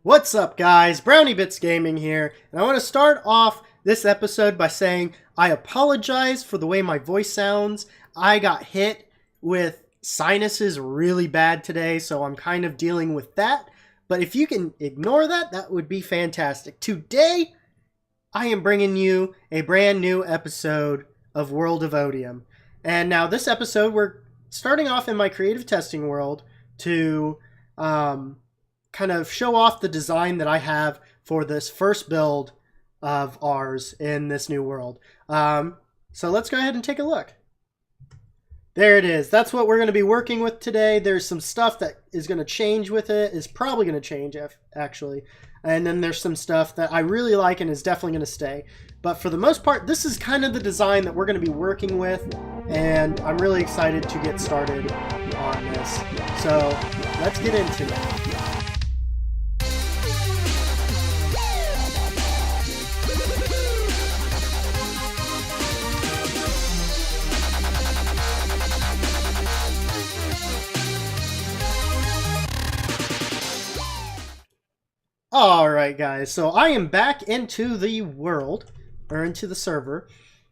What's up, guys? BrownieBits Gaming here, and I want to start off this episode by saying I apologize for the way my voice sounds. I got hit with sinuses really bad today, so I'm kind of dealing with that. But if you can ignore that, that would be fantastic. Today, I am bringing you a brand new episode of World of Odium. And now this episode, we're starting off in my creative testing world to kind of show off the design that I have for this first build of ours in this new world. So let's go ahead and take a look. There it is. That's what we're going to be working with today. There's some stuff that is going to change with it. Is probably going to change, actually. And then there's some stuff that I really like and is definitely going to stay. But for the most part, this is kind of the design that we're going to be working with. And I'm really excited to get started on this. So let's get into it. Alright guys, so I am back into the world, or into the server,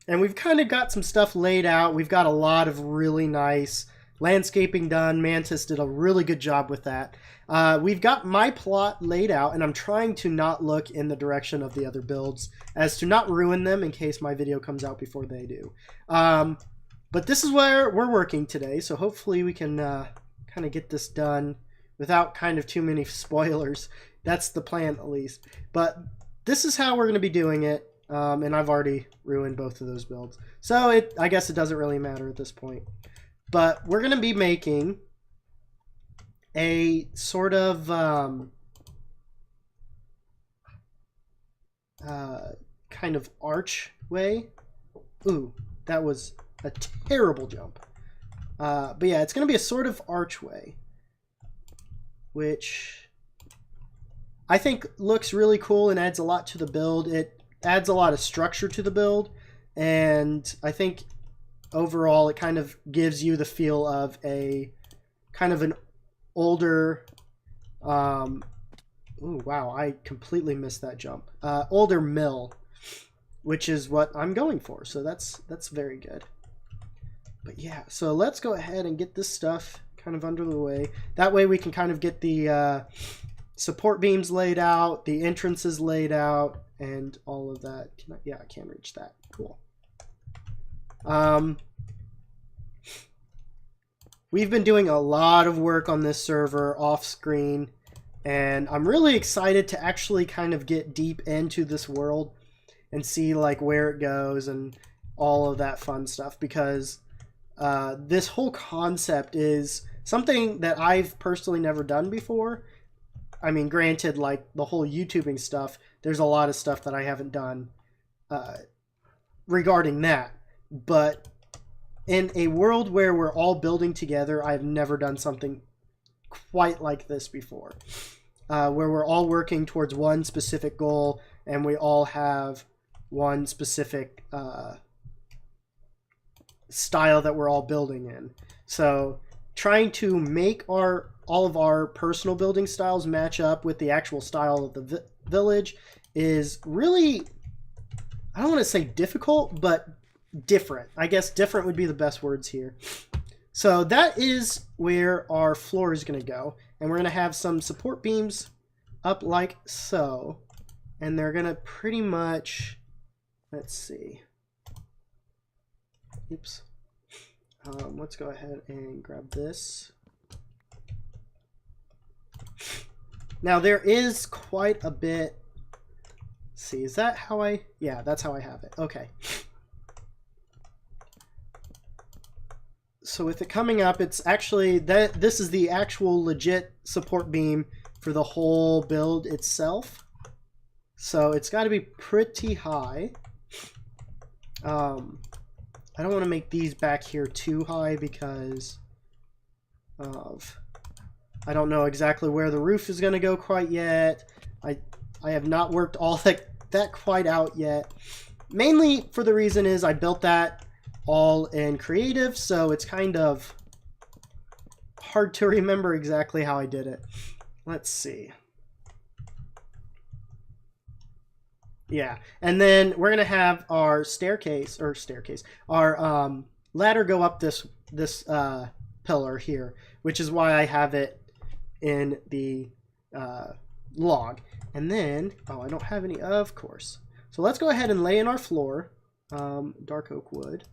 and we've kind of got some stuff laid out. We've got a lot of really nice landscaping done. Mantis did a really good job with that. We've got my plot laid out, and I'm trying to not look in the direction of the other builds, as to not ruin them in case my video comes out before they do. But this is where we're working today, so hopefully we can kind of get this done without kind of too many spoilers. That's the plan, at least. But this is how we're going to be doing it, and I've already ruined both of those builds. So I guess it doesn't really matter at this point. But we're going to be making a sort of kind of archway. Ooh, that was a terrible jump. But yeah, it's going to be a sort of archway, which I think looks really cool and adds a lot to the build. It adds a lot of structure to the build, and I think overall it kind of gives you the feel of a kind of an older ooh, wow, I completely missed that jump. Older mill, which is what I'm going for, so that's very good. But yeah, so let's go ahead and get this stuff kind of under the way. That way we can kind of get the support beams laid out, the entrances laid out, and all of that. Yeah, I can reach that. Cool. We've been doing a lot of work on this server off screen, and I'm really excited to actually kind of get deep into this world and see like where it goes and all of that fun stuff, because this whole concept is something that I've personally never done before. I mean, granted, like the whole YouTubing stuff, there's a lot of stuff that I haven't done regarding that. But in a world where we're all building together, I've never done something quite like this before. Where we're all working towards one specific goal, and we all have one specific style that we're all building in. So trying to make all of our personal building styles match up with the actual style of the village is really, I don't want to say difficult, but different. I guess different would be the best words here. So that is where our floor is going to go. And we're going to have some support beams up like so. And they're going to pretty much, let's see. Oops. Let's go ahead and grab this. Now there is quite a bit. Let's see, is that how yeah, that's how I have it. Okay. So with it coming up, it's actually this is the actual legit support beam for the whole build itself. So it's got to be pretty high. I don't want to make these back here too high because of, I don't know exactly where the roof is going to go quite yet. I have not worked all that quite out yet. Mainly for the reason is I built that all in creative, so it's kind of hard to remember exactly how I did it. Let's see. Yeah, and then we're gonna have our our ladder go up this pillar here, which is why I have it in the log. And then, oh, I don't have any, of course. So let's go ahead and lay in our floor, dark oak wood,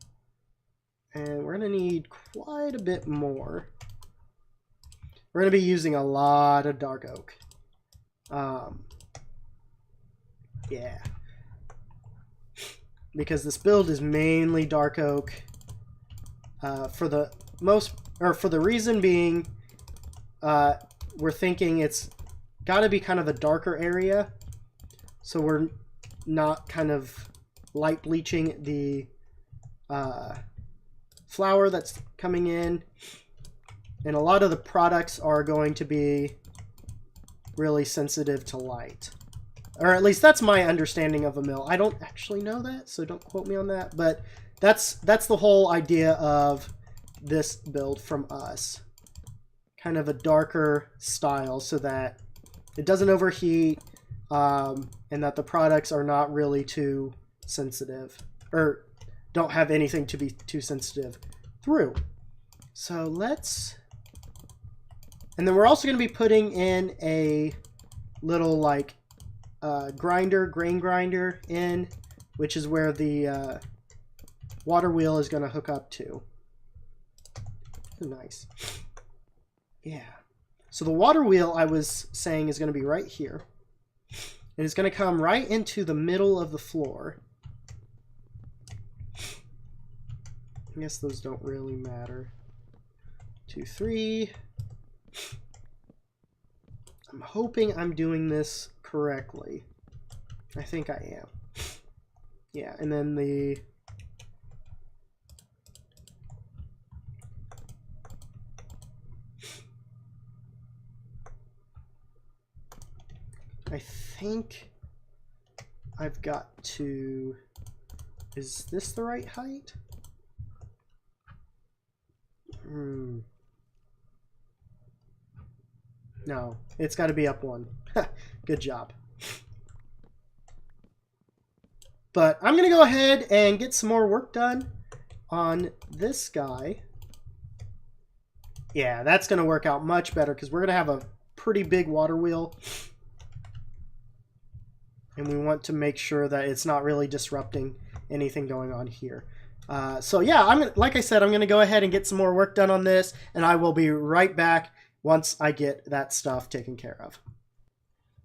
and we're gonna need quite a bit more. We're gonna be using a lot of dark oak. Yeah, because this build is mainly dark oak. For the reason being, we're thinking it's got to be kind of a darker area, so we're not kind of light bleaching the flour that's coming in, and a lot of the products are going to be really sensitive to light. Or at least that's my understanding of a mill. I don't actually know that, so don't quote me on that. But that's the whole idea of this build from us. Kind of a darker style so that it doesn't overheat, and that the products are not really too sensitive, or don't have anything to be too sensitive through. So let's... And then we're also going to be putting in a little like grain grinder in, which is where the water wheel is going to hook up to. Nice. Yeah. So the water wheel, I was saying, is going to be right here. And it's going to come right into the middle of the floor. I guess those don't really matter. 2, 3. I'm hoping I'm doing this correctly. I think I am. Yeah, and then the... I think I've got to... Is this the right height? No, it's got to be up one. Good job. But I'm going to go ahead and get some more work done on this guy. Yeah, that's going to work out much better because we're going to have a pretty big water wheel. And we want to make sure that it's not really disrupting anything going on here. So yeah, like I said, I'm going to go ahead and get some more work done on this, and I will be right back once I get that stuff taken care of.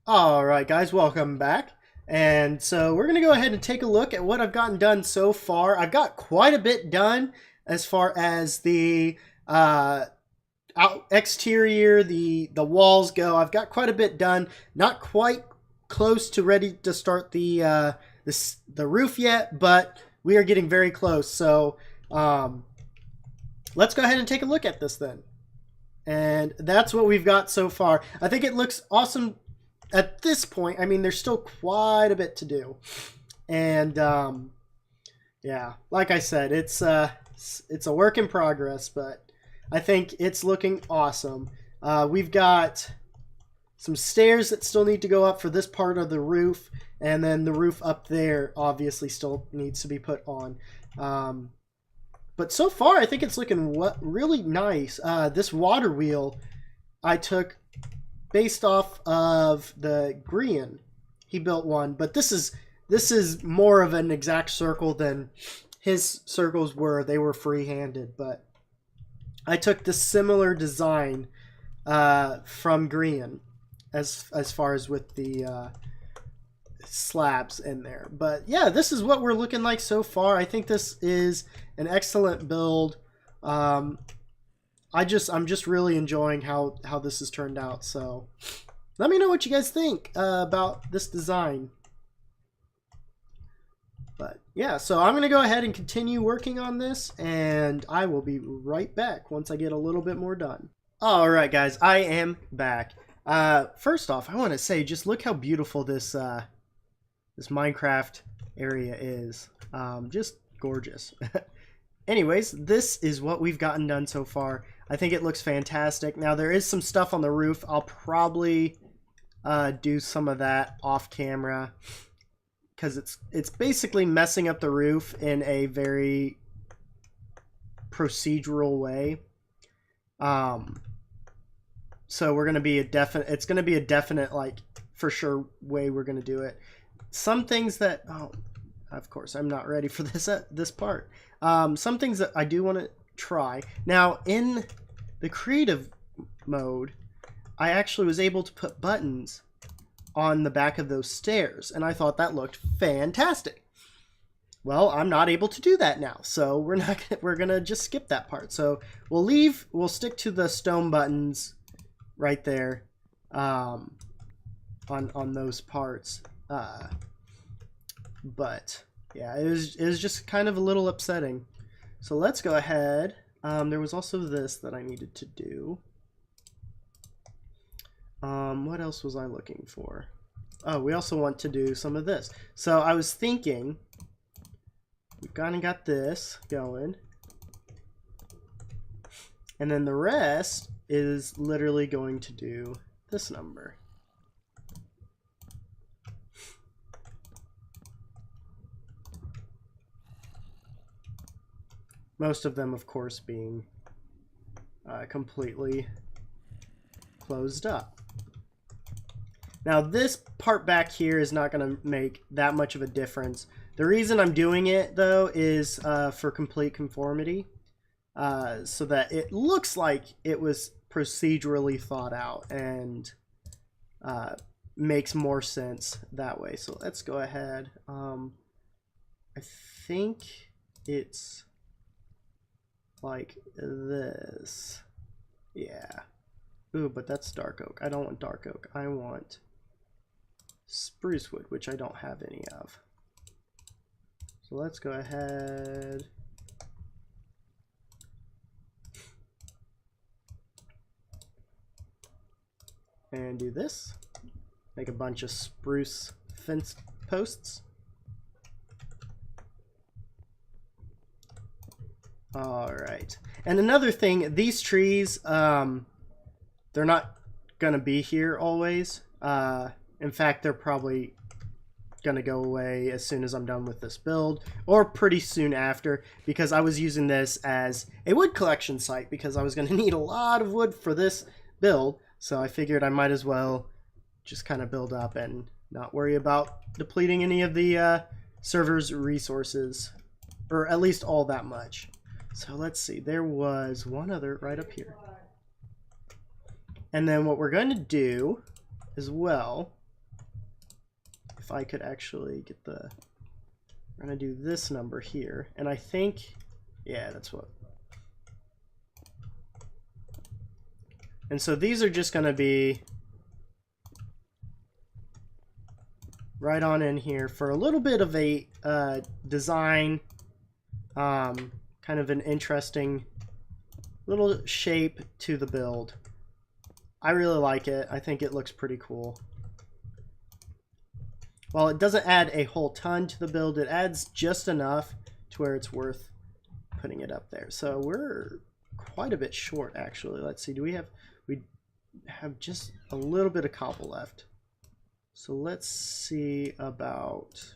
Alright guys, welcome back. And so we're going to go ahead and take a look at what I've gotten done so far. I've got quite a bit done as far as the exterior, the walls go. I've got quite a bit done. Not quite close to ready to start the roof yet, but we are getting very close. So let's go ahead and take a look at this then. And that's what we've got so far. I think it looks awesome at this point. I mean, there's still quite a bit to do. And yeah, like I said, it's a work in progress, but I think it's looking awesome. We've got some stairs that still need to go up for this part of the roof, and then the roof up there obviously still needs to be put on. But so far, I think it's looking really nice. This water wheel I took based off of the Grian. He built one, but this is more of an exact circle than his circles were. They were free-handed, but I took the similar design from Grian as far as with the slabs in there. But yeah, this is what we're looking like so far. I think this is an excellent build. I'm just really enjoying how this has turned out. So let me know what you guys think about this design. But yeah, so I'm gonna go ahead and continue working on this, and I will be right back once I get a little bit more done. All right guys, I am back. First off, I want to say, just look how beautiful this this Minecraft area is. Just gorgeous. Anyways, this is what we've gotten done so far. I think it looks fantastic. Now, there is some stuff on the roof. I'll probably do some of that off camera. because it's basically messing up the roof in a very procedural way. So we're gonna be it's gonna be a definite, like, for sure way we're gonna do it. Some things that, oh, of course I'm not ready for this part. Some things that I do want to try now in the creative mode. I actually was able to put buttons on the back of those stairs, and I thought that looked fantastic. Well, I'm not able to do that now, so we're gonna just skip that part. So we'll stick to the stone buttons right there, on those parts. But yeah, it was just kind of a little upsetting. So let's go ahead. There was also this that I needed to do. What else was I looking for? Oh, we also want to do some of this. So I was thinking, we've kind of got this going, and then the rest is literally going to do this number. Most of them, of course, being completely closed up. Now this part back here is not going to make that much of a difference. The reason I'm doing it, though, is for complete conformity, so that it looks like it was procedurally thought out and makes more sense that way. So let's go ahead. I think it's like this. Yeah. Ooh, but that's dark oak. I don't want dark oak. I want spruce wood, which I don't have any of. So let's go ahead. And do this. Make a bunch of spruce fence posts. All right. And another thing, these trees, they're not gonna be here always. In fact, they're probably gonna go away as soon as I'm done with this build, or pretty soon after, because I was using this as a wood collection site because I was gonna need a lot of wood for this build. So I figured I might as well just kind of build up and not worry about depleting any of the server's resources, or at least all that much. So let's see, there was one other right up here. And then what we're going to do as well, if I could actually get the, we're going to do this number here. And I think, yeah, that's what. And so these are just going to be right on in here for a little bit of a design, kind of an interesting little shape to the build. I really like it. I think it looks pretty cool. While it doesn't add a whole ton to the build, it adds just enough to where it's worth putting it up there. So we're quite a bit short, actually. Let's see, we have just a little bit of cobble left. So let's see about,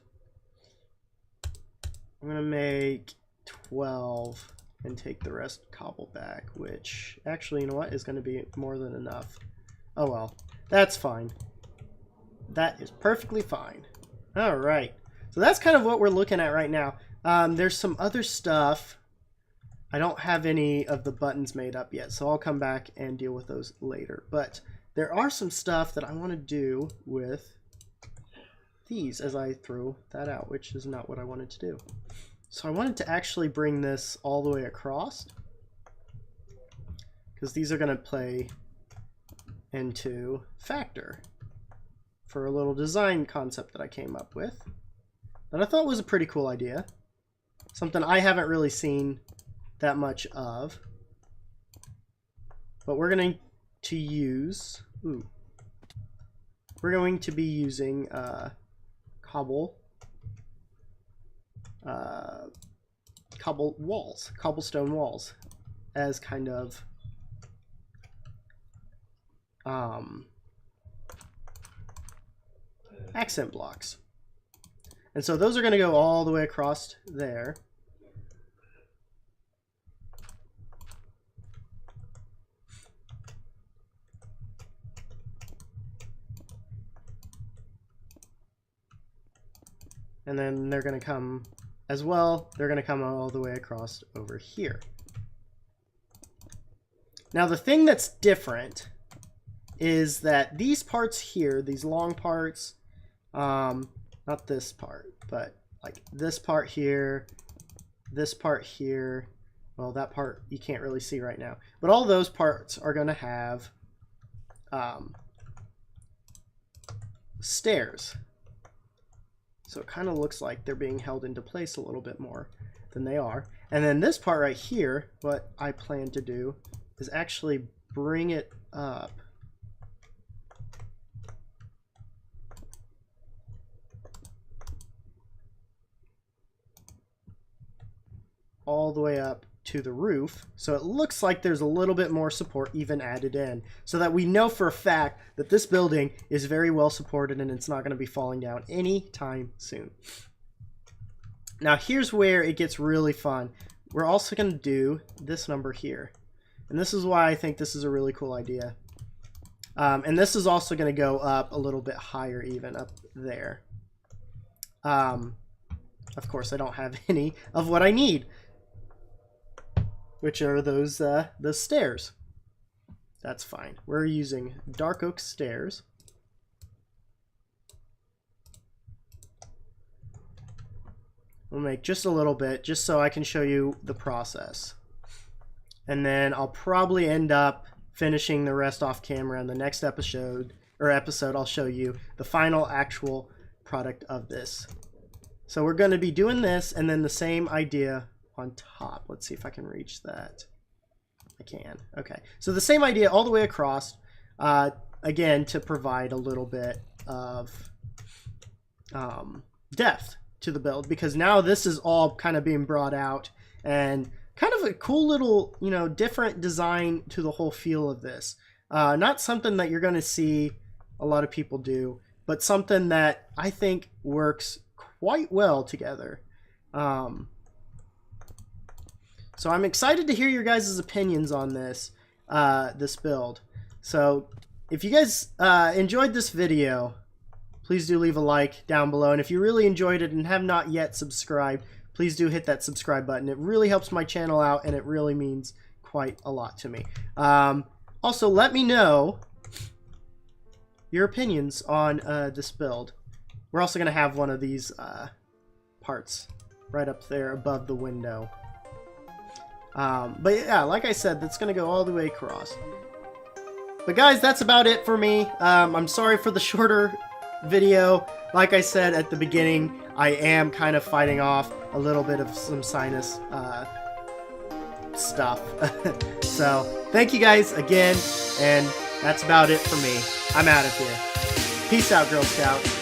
I'm gonna make 12 and take the rest cobble back, which actually, you know what, is going to be more than enough. Oh well, that's fine. That is perfectly fine. All right, so that's kind of what we're looking at right now. There's some other stuff. I don't have any of the buttons made up yet, so I'll come back and deal with those later. But there are some stuff that I want to do with these as I throw that out, which is not what I wanted to do. So I wanted to actually bring this all the way across, because these are going to play into factor for a little design concept that I came up with that I thought was a pretty cool idea. Something I haven't really seen that much of. But we're going to use, we're going to be using cobblestone walls as kind of accent blocks. And so those are going to go all the way across there. And then they're going to come as well. They're going to come all the way across over here. Now the thing that's different is that these parts here, these long parts, not this part, but like this part here, well, that part you can't really see right now, but all those parts are going to have stairs. So it kind of looks like they're being held into place a little bit more than they are. And then this part right here, what I plan to do is actually bring it up all the way up to the roof, so it looks like there's a little bit more support even added in, so that we know for a fact that this building is very well supported and it's not going to be falling down anytime soon. Now here's where it gets really fun. We're also going to do this number here, and this is why I think this is a really cool idea. And this is also going to go up a little bit higher, even up there. Of course I don't have any of what I need, which are those stairs. That's fine. We're using dark oak stairs. We'll make just a little bit, just so I can show you the process. And then I'll probably end up finishing the rest off camera in the next episode. I'll show you the final actual product of this. So we're going to be doing this, and then the same idea on top. Let's see if I can reach that. I can. Okay. So the same idea all the way across, again, to provide a little bit of depth to the build, because now this is all kind of being brought out, and kind of a cool little, you know, different design to the whole feel of this. Not something that you're going to see a lot of people do, but something that I think works quite well together. So I'm excited to hear your guys' opinions on this this build. So if you guys enjoyed this video, please do leave a like down below. And if you really enjoyed it and have not yet subscribed, please do hit that subscribe button. It really helps my channel out, and it really means quite a lot to me. Also, let me know your opinions on this build. We're also going to have one of these parts right up there above the window. But yeah, like I said, that's going to go all the way across. But guys, that's about it for me. I'm sorry for the shorter video. Like I said at the beginning, I am kind of fighting off a little bit of some sinus stuff. So thank you guys again, and that's about it for me. I'm out of here. Peace out, Girl Scout.